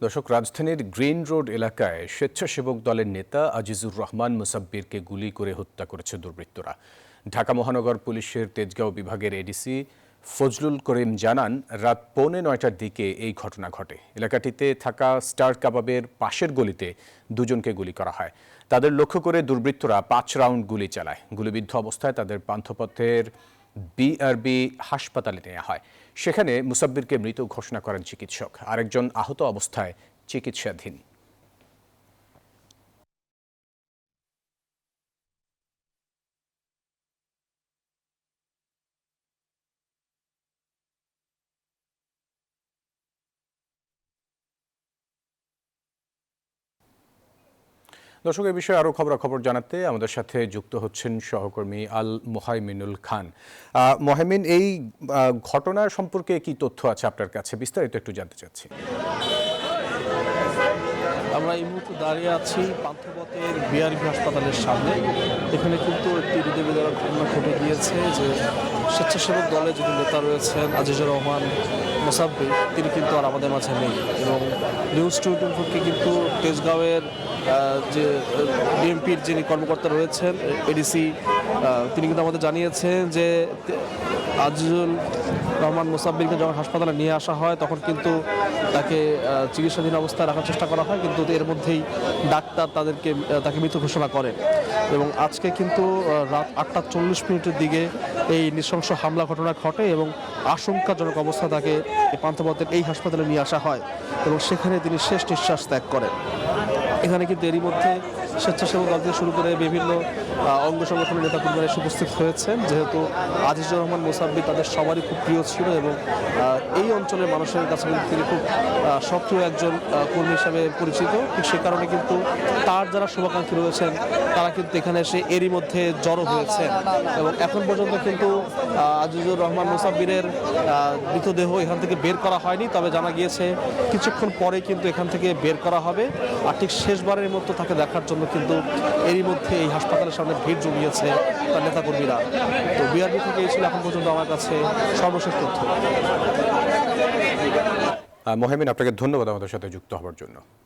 দর্শক, রাজধানীর green road এলাকায় স্বেচ্ছাসেবক দলের নেতা আজিজুর রহমান মুসাব্বিরকে গুলি করে হত্যা করেছে দুর্বৃত্তরা। ঢাকা মহানগর পুলিশের তেজগাঁও বিভাগের এডিসি ফজলুল করিম জানান, রাত 8:45টার দিকে এই ঘটনা ঘটে। এলাকাটিতে থাকা স্টার কাবাবের পাশের গলিতে দুজনকে গুলি করা হয়। তাদের লক্ষ্য করে দুর্বৃত্তরা 5 রাউন্ড গুলি চালায়। গুলিবিদ্ধ অবস্থায় তাদের পান্থপথের বিআরবি হাসপাতালে নেওয়া হয়। সেখানে মুসাব্বিরকে মৃত ঘোষণা করেন চিকিৎসক। আরেকজন আহত অবস্থায় চিকিৎসাধীন। দর্শক, এই বিষয়ে আরও খবরাখবর জানাতে আমাদের সাথে যুক্ত হচ্ছেন সহকর্মী আল মোহাইমিনুল খান। মোহাইমিন, এই ঘটনা সম্পর্কে কি তথ্য আছে আপনার কাছে? বিস্তারিত একটু জানতে চাচ্ছি। আমরা এই মুহূর্তে দাঁড়িয়ে আছি পান্থপথের বিআরবি হাসপাতালের সামনে। এখানে কিন্তু একটি হৃদয়বিদারক ঘটনা ঘটে গিয়েছে যে স্বেচ্ছাসেবক দলে যিনি নেতা রয়েছেন আজিজুর রহমান মুসাব্বির, তিনি কিন্তু আর আমাদের মাঝে নেই। এবং নিউজ 24কে কিন্তু তেজগাঁওয়ের যে ডিএমপির যিনি কর্মকর্তা রয়েছেন এডিসি, তিনি কিন্তু আমাদের জানিয়েছেন যে আজিজুল রহমান মুসাব্বিরকে যখন হাসপাতালে নিয়ে আসা হয় তখন কিন্তু তাকে চিকিৎসাধীন অবস্থায় রাখার চেষ্টা করা হয়, কিন্তু এর মধ্যেই ডাক্তার তাকে মৃত ঘোষণা করেন। এবং আজকে কিন্তু রাত 8:40 দিকে এই নৃশংস হামলা ঘটনা ঘটে এবং আশঙ্কাজনক অবস্থায় তাকে পান্থপথের এই হাসপাতালে নিয়ে আসা হয় এবং সেখানে তিনি শেষ নিঃশ্বাস ত্যাগ করেন। এখানে কিন্তু এরই মধ্যে স্বেচ্ছাসেবক দল থেকে শুরু করে বিভিন্ন অঙ্গ সংগঠনের নেতাকর্মীরা এসে উপস্থিত হয়েছেন, যেহেতু আজিজুর রহমান মুসাব্বির তাদের সবারই খুব প্রিয় ছিল এবং এই অঞ্চলের মানুষের কাছে কিন্তু তিনি খুব সক্রিয় একজন কর্মী হিসাবে পরিচিত। ঠিক সে কারণে কিন্তু তার যারা শুভাকাঙ্ক্ষী রয়েছেন তারা কিন্তু এখানে এসে এরই মধ্যে জড়ো হয়েছেন এবং এখন পর্যন্ত কিন্তু আজিজুর রহমান মুসাব্বিরের মৃতদেহ এখান থেকে বের করা হয়নি। তবে জানা গিয়েছে কিছুক্ষণ পরে কিন্তু এখান থেকে বের করা হবে। আর ঠিক শেষবারের মতো তাকে দেখার জন্য কিন্তু এরই মধ্যে এই হাসপাতালের সামনে ভিড় জমিয়েছে তার নেতাকর্মীরা। তো বিআরবি থেকে এই ছিল এখন পর্যন্ত আমার কাছে সর্বশেষ তথ্য। মোহাইমিন, আপনাকে ধন্যবাদ আমাদের সাথে যুক্ত হওয়ার জন্য।